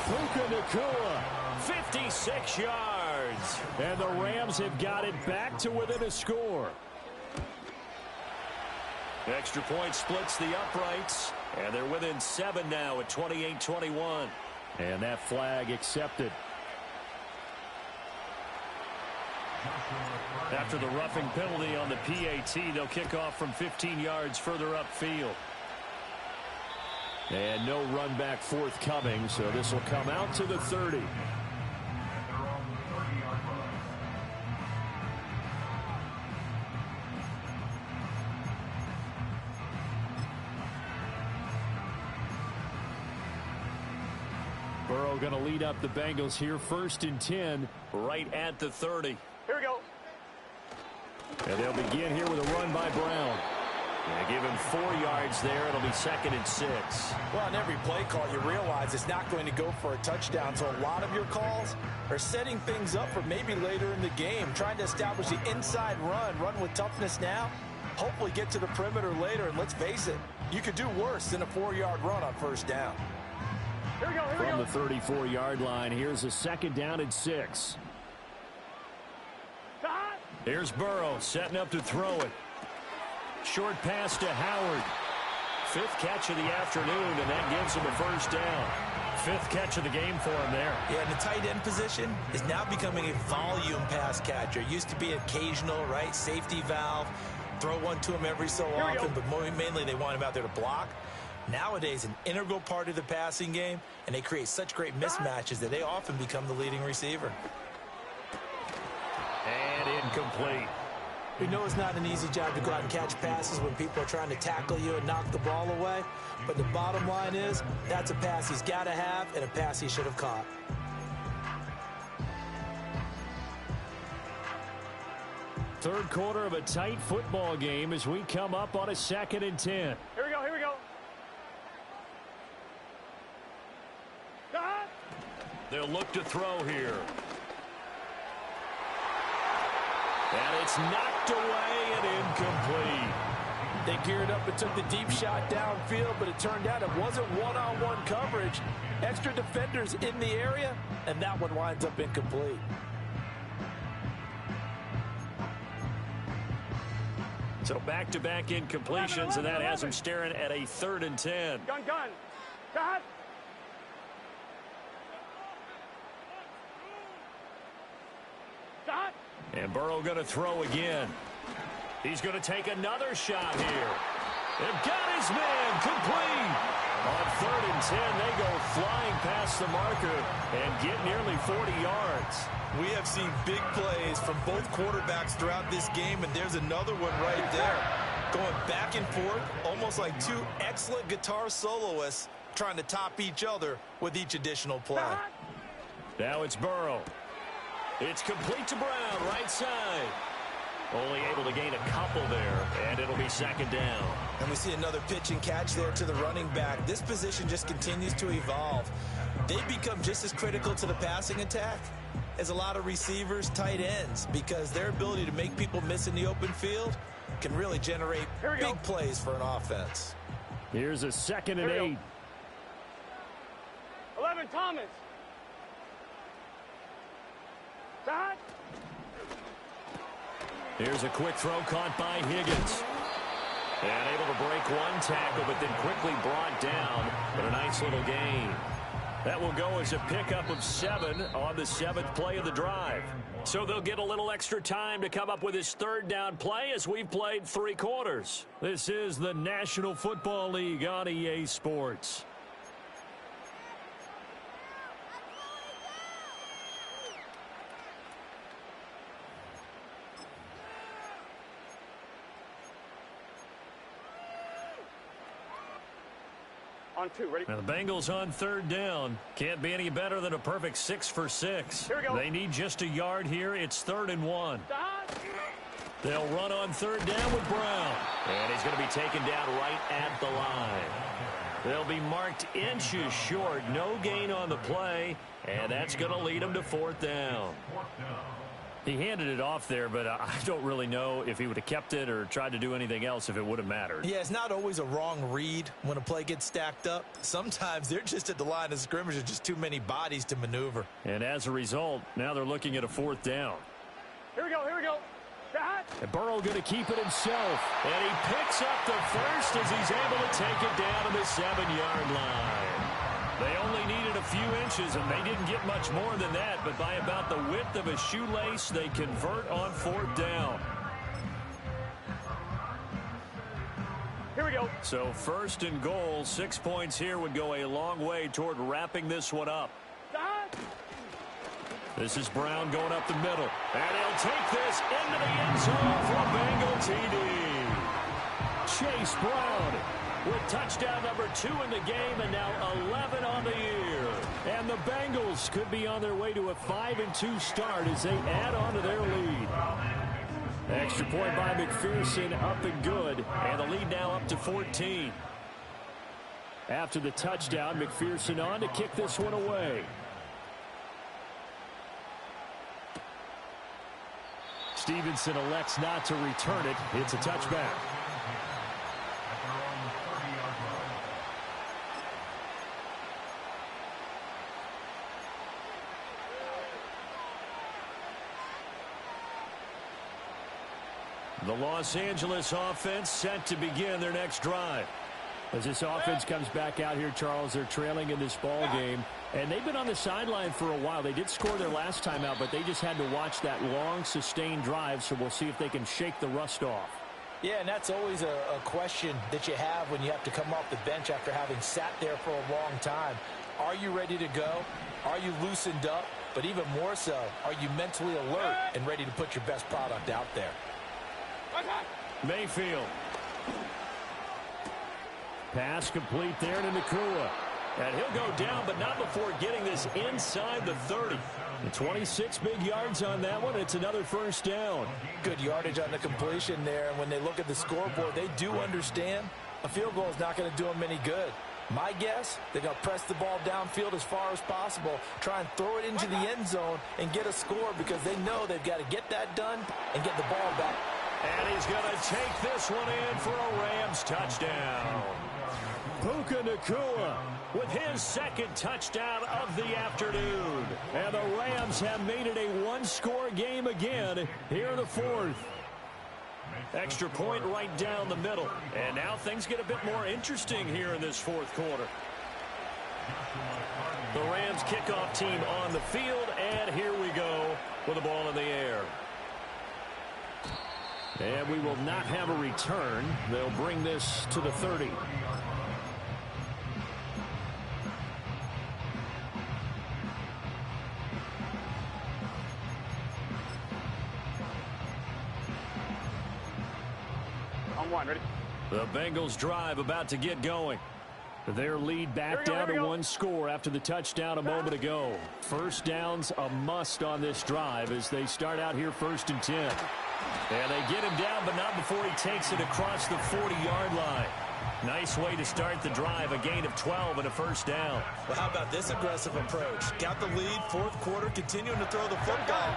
A: Puka Nacua, 56 yards. And the Rams have got it back to within a score. Extra point splits the uprights. And they're within 7 now at 28-21. And that flag accepted. After the roughing penalty on the PAT, they'll kick off from 15 yards further upfield. And no run back forthcoming, so this will come out to the 30. Burrow going to lead up the Bengals here, 1st and 10, right at the 30.
B: Here we go.
A: And they'll begin here with a run by Brown. And give him 4 yards there. It'll be 2nd and 6.
E: Well, on every play call, you realize it's not going to go for a touchdown. So a lot of your calls are setting things up for maybe later in the game, trying to establish the inside run with toughness now, hopefully get to the perimeter later. And let's face it, you could do worse than a 4-yard run on 1st down.
B: Here we go. Here we
A: From
B: go.
A: the 34-yard line, here's a 2nd down and 6. Here's Burrow setting up to throw it. Short pass to Howard. 5th catch of the afternoon, and that gives him a 1st down. 5th catch of the game for him there.
C: Yeah, and the tight end position is now becoming a volume pass catcher. It used to be occasional, right? Safety valve. Throw one to him every so often, but mainly they want him out there to block. Nowadays, an integral part of the passing game, and they create such great mismatches that they often become the leading receiver.
A: And incomplete.
C: We know it's not an easy job to go out and catch passes when people are trying to tackle you and knock the ball away. But the bottom line is, that's a pass he's got to have and a pass he should have caught.
A: Third quarter of a tight football game as we come up on a 2nd and 10.
B: Here we go. Here we go.
A: They'll look to throw here. And it's knocked away and incomplete.
E: They geared up and took the deep shot downfield, but it turned out it wasn't one-on-one coverage. Extra defenders in the area, and that one winds up incomplete.
A: So back-to-back incompletions, and that has them staring at a 3rd and 10.
B: Gun.
A: And Burrow going to throw again. He's going to take another shot here. They've got his man complete. On 3rd and 10, they go flying past the marker and get nearly 40 yards.
C: We have seen big plays from both quarterbacks throughout this game, and there's another one right there. Going back and forth, almost like two excellent guitar soloists trying to top each other with each additional play.
A: Now it's Burrow. It's complete to Brown, right side. Only able to gain a couple there, and it'll be 2nd down.
C: And we see another pitch and catch there to the running back. This position just continues to evolve. They become just as critical to the passing attack as a lot of receivers, tight ends, because their ability to make people miss in the open field can really generate big plays for an offense.
A: Here's a 2nd and 8.
B: 11, Thomas. Dot.
A: Here's a quick throw caught by Higgins. And able to break one tackle, but then quickly brought down. But a nice little gain. That will go as a pickup of 7 on the 7th play of the drive. So they'll get a little extra time to come up with his 3rd down play as we've played 3 quarters. This is the National Football League on EA Sports.
B: On 2, ready?
A: Now the Bengals on 3rd down. Can't be any better than a perfect 6 for 6.
B: Here we go.
A: They need just a yard here. It's 3rd and 1.
B: Dot.
A: They'll run on 3rd down with Brown. And he's going to be taken down right at the line. They'll be marked inches short. No gain on the play. And that's going to lead them to 4th down. He handed it off there, but I don't really know if he would have kept it or tried to do anything else if it would have mattered.
C: Yeah, it's not always a wrong read when a play gets stacked up. Sometimes they're just at the line of scrimmage with just too many bodies to maneuver.
A: And as a result, now they're looking at a 4th down.
B: Here we go, here we go.
A: And Burrow going to keep it himself. And he picks up the first as he's able to take it down to the 7-yard line. They only needed a few inches, and they didn't get much more than that. But by about the width of a shoelace, they convert on 4th down.
B: Here we go.
A: So 1st and goal, 6 points here would go a long way toward wrapping this one up. This is Brown going up the middle. And he'll take this into the end zone for a Bengal TD. Chase Brown with touchdown number 2 in the game and now 11 on the year. And the Bengals could be on their way to a 5-2 start as they add on to their lead. Extra point by McPherson up and good. And the lead now up to 14. After the touchdown, McPherson on to kick this one away. Stevenson elects not to return it. It's a touchback. The Los Angeles offense set to begin their next drive. As this offense comes back out here, Charles, they're trailing in this ball game. And they've been on the sideline for a while. They did score their last time out, but they just had to watch that long, sustained drive. So we'll see if they can shake the rust off.
E: Yeah, and that's always a question that you have when you have to come off the bench after having sat there for a long time. Are you ready to go? Are you loosened up? But even more so, are you mentally alert and ready to put your best product out there?
A: Mayfield. Pass complete there to Nacua. And he'll go down, but not before getting this inside the 30. 26 big yards on that one. It's another 1st down.
E: Good yardage on the completion there. And when they look at the scoreboard, they do understand a field goal is not going to do them any good. My guess, they're going to press the ball downfield as far as possible, try and throw it into the end zone and get a score because they know they've got to get that done and get the ball back.
A: And he's going to take this one in for a Rams touchdown. Puka Nacua with his 2nd touchdown of the afternoon. And the Rams have made it a 1-score game again here in the 4th. Extra point right down the middle. And now things get a bit more interesting here in this 4th quarter. The Rams kickoff team on the field, and here we go with the ball in the air. And we will not have a return. They'll bring this to the 30.
B: On 1, ready?
A: The Bengals drive about to get going. Their lead back down to 1 score after the touchdown a moment ago. 1st down's a must on this drive as they start out here 1st and 10. And they get him down, but not before he takes it across the 40-yard line. Nice way to start the drive, a gain of 12 and a 1st down.
C: Well, how about this aggressive approach? Got the lead, 4th quarter, continuing to throw the football.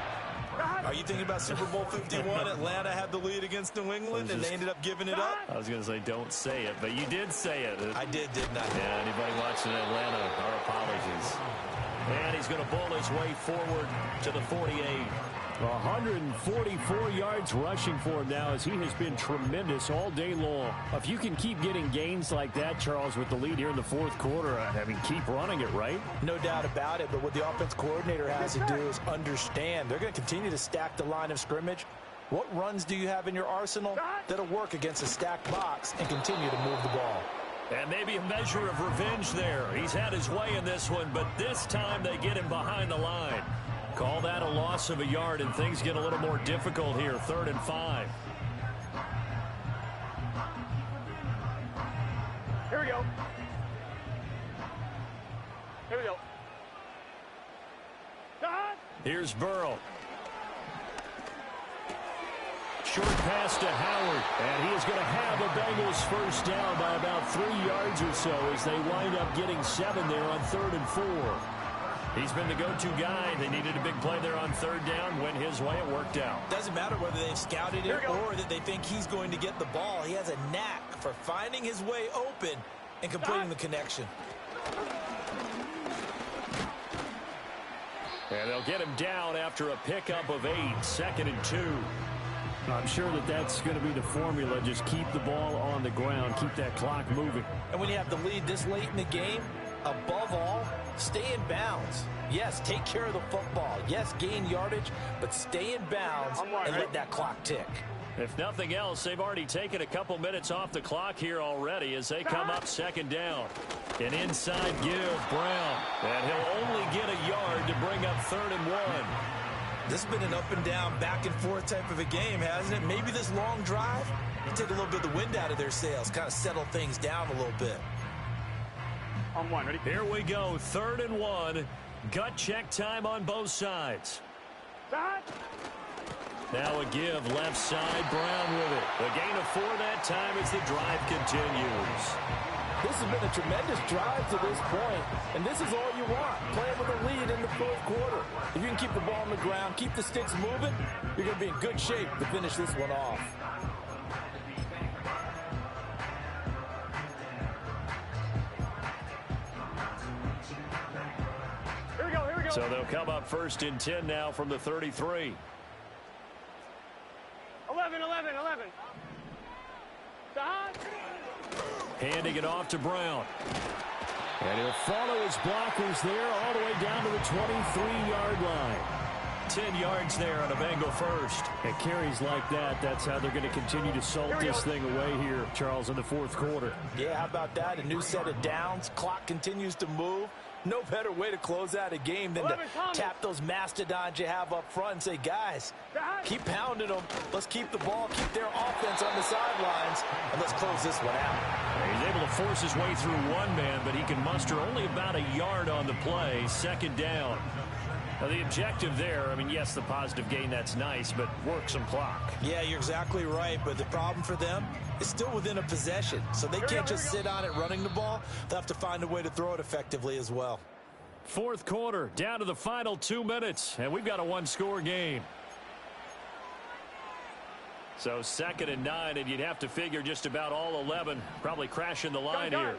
C: Are you thinking about Super Bowl 51? Atlanta had the lead against New England, and they ended up giving it up?
A: I was going to say don't say it, but you did say it.
C: I did, didn't I?
A: Yeah, anybody watching Atlanta, our apologies. And he's going to bowl his way forward to the 48. 144 yards rushing for him now as he has been tremendous all day long. If you can keep getting gains like that, Charles, with the lead here in the 4th quarter, I mean, keep running it, right?
E: No doubt about it, but what the offense coordinator has to do is understand. They're going to continue to stack the line of scrimmage. What runs do you have in your arsenal that'll work against a stacked box and continue to move the ball?
A: And maybe a measure of revenge there. He's had his way in this one, but this time they get him behind the line. Call that a loss of a yard, and things get a little more difficult here. 3rd and 5.
B: Here we go. Here we go.
A: Here's Burrow. Short pass to Howard, and he is going to have the Bengals 1st down by about 3 yards or so as they wind up getting 7 there on 3rd and 4. He's been the go-to guy. They needed a big play there on third down. Went his way. It worked out.
C: Doesn't matter whether they've scouted it or that they think he's going to get the ball. He has a knack for finding his way open and completing the connection.
A: And they'll get him down after a pickup of 8, 2nd and 2.
F: I'm sure that that's going to be the formula. Just keep the ball on the ground. Keep that clock moving.
C: And when you have the lead this late in the game, above all, stay in bounds. Yes, take care of the football. Yes, gain yardage, but stay in bounds and let that clock tick.
A: If nothing else, they've already taken a couple minutes off the clock here already as they come up 2nd down. An inside give, Brown. And he'll only get a yard to bring up 3rd and 1.
C: This has been an up and down, back and forth type of a game, hasn't it? Maybe this long drive, you take a little bit of the wind out of their sails, kind of settle things down a little bit.
B: On 1, ready?
A: Here we go, 3rd and 1. Gut check time on both sides. Now a give, left side, Brown with it. A gain of 4 that time as the drive continues.
E: This has been a tremendous drive to this point, and this is all you want, playing with a lead in the 4th quarter. If you can keep the ball on the ground, keep the sticks moving, you're going to be in good shape to finish this one off.
B: Here we go, here we go.
A: So they'll come up 1st and 10 now from the 33.
B: 11.
A: Handing it off to Brown.
F: And he'll follow his blockers there all the way down to the 23-yard line.
A: 10 yards there on a Bengal first.
F: And carries like that, that's how they're going to continue to salt this thing away here, Charles, in the 4th quarter.
E: Yeah, how about that? A new set of downs. Clock continues to move. No better way to close out a game than to tap those mastodons you have up front and say, guys, keep pounding them. Let's keep the ball, keep their offense on the sidelines, and let's close this one out.
A: He's able to force his way through one man, but he can muster only about a yard on the play. 2nd down. Now, the objective there, I mean, yes, the positive gain, that's nice, but work some clock.
C: Yeah, you're exactly right, but the problem for them is still within a possession, so they can't just sit on it running the ball. They'll have to find a way to throw it effectively as well.
A: 4th quarter, down to the final 2 minutes, and we've got a one-score game. So 2nd and 9, and you'd have to figure just about all 11 probably crashing the line here.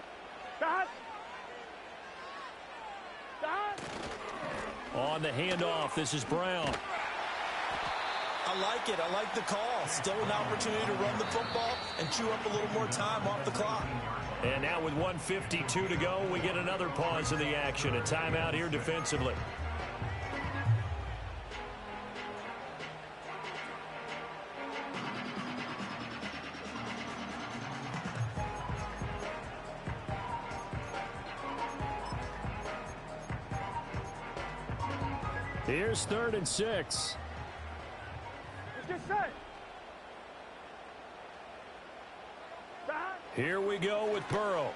A: On the handoff, this is Brown.
C: I like it. I like the call. Still an opportunity to run the football and chew up a little more time off the clock.
A: And now with 1:52 to go, we get another pause in the action. A timeout here defensively.
F: Here's 3rd and 6.
B: Just set.
A: Here we go with Burrow.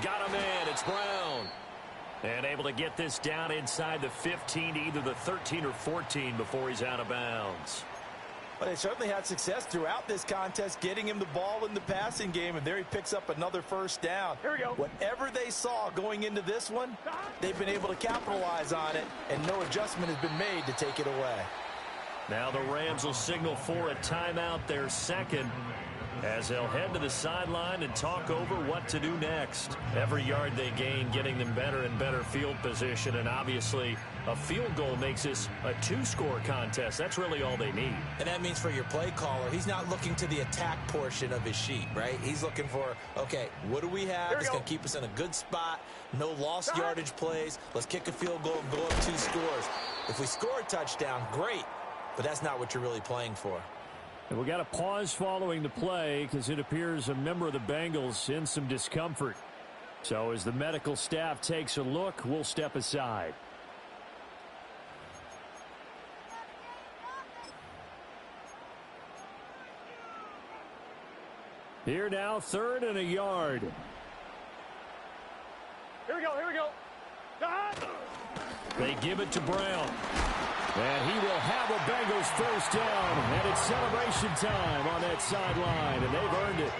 A: Got him in. It's Brown. And able to get this down inside the 15 to either the 13 or 14 before he's out of bounds.
E: But they certainly had success throughout this contest, getting him the ball in the passing game, and there he picks up another 1st down.
B: Here we go.
E: Whatever they saw going into this one, they've been able to capitalize on it, and no adjustment has been made to take it away.
A: Now the Rams will signal for a timeout, their 2nd, as they'll head to the sideline and talk over what to do next. Every yard they gain getting them better and better field position, and obviously a field goal makes this a 2-score contest. That's really all they need.
C: And that means for your play caller, he's not looking to the attack portion of his sheet, right? He's looking for, okay, what do we have? It's going to keep us in a good spot. No lost yardage plays. Let's kick a field goal and go up 2 scores. If we score a touchdown, great. But that's not what you're really playing for.
F: And we got a pause following the play because it appears a member of the Bengals in some discomfort. So as the medical staff takes a look, we'll step aside. Here now, 3rd and a yard.
B: Here we go, here we go.
A: They give it to Brown.
F: And he will have a Bengals 1st down. And it's celebration time on that sideline, and they've earned it.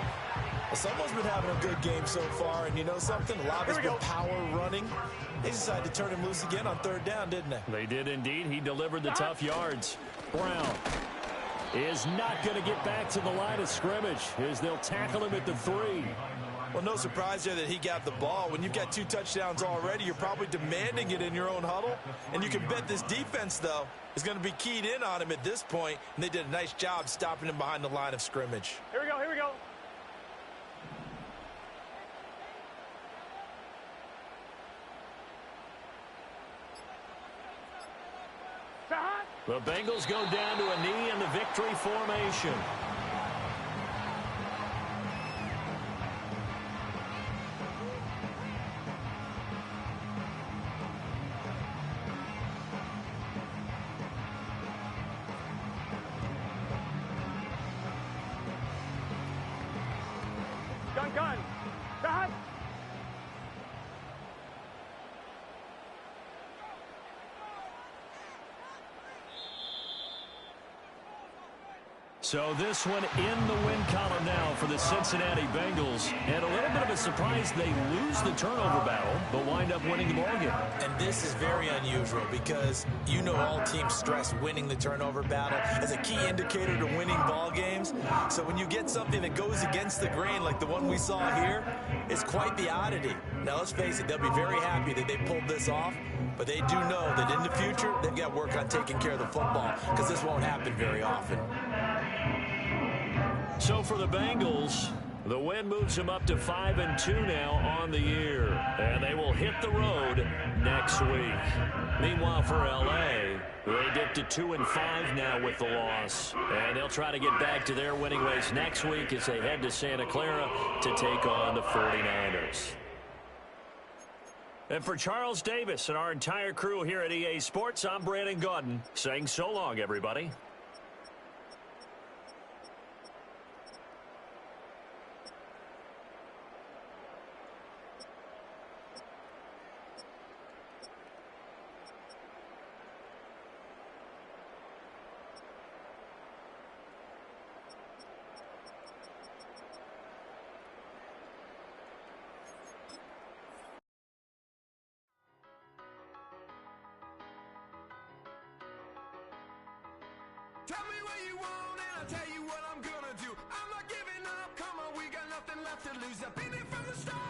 E: Well, someone's been having a good game so far, and you know something? A lot of it's been power running. They decided to turn him loose again on third down, didn't they?
F: They did indeed. He delivered the tough yards. Brown is not going to get back to the line of scrimmage as they'll tackle him at the 3.
E: Well, no surprise there that he got the ball. When you've got 2 touchdowns already, you're probably demanding it in your own huddle. And you can bet this defense, though, is going to be keyed in on him at this point. And they did a nice job stopping him behind the line of scrimmage.
B: Here we go, here we go.
F: The Bengals go down to a knee in the victory formation.
B: Gun. Stop.
F: So this one in the win column now for the Cincinnati Bengals. And a little bit of a surprise, they lose the turnover battle, but wind up winning the ballgame.
C: And this is very unusual because you know all teams stress winning the turnover battle as a key indicator to winning ball games. So when you get something that goes against the grain like the one we saw here, it's quite the oddity. Now let's face it, they'll be very happy that they pulled this off, but they do know that in the future they've got to work on taking care of the football because this won't happen very often.
F: So for the Bengals, the win moves them up to 5-2 now on the year. And they will hit the road next week. Meanwhile for L.A., they dip to 2-5 now with the loss. And they'll try to get back to their winning ways next week as they head to Santa Clara to take on the 49ers. And for Charles Davis and our entire crew here at EA Sports, I'm Brandon Gaudin saying so long, everybody.
G: Tell me what you want and I'll tell you what I'm gonna do. I'm not giving up, come on, we got nothing left to lose. I've been here from the start.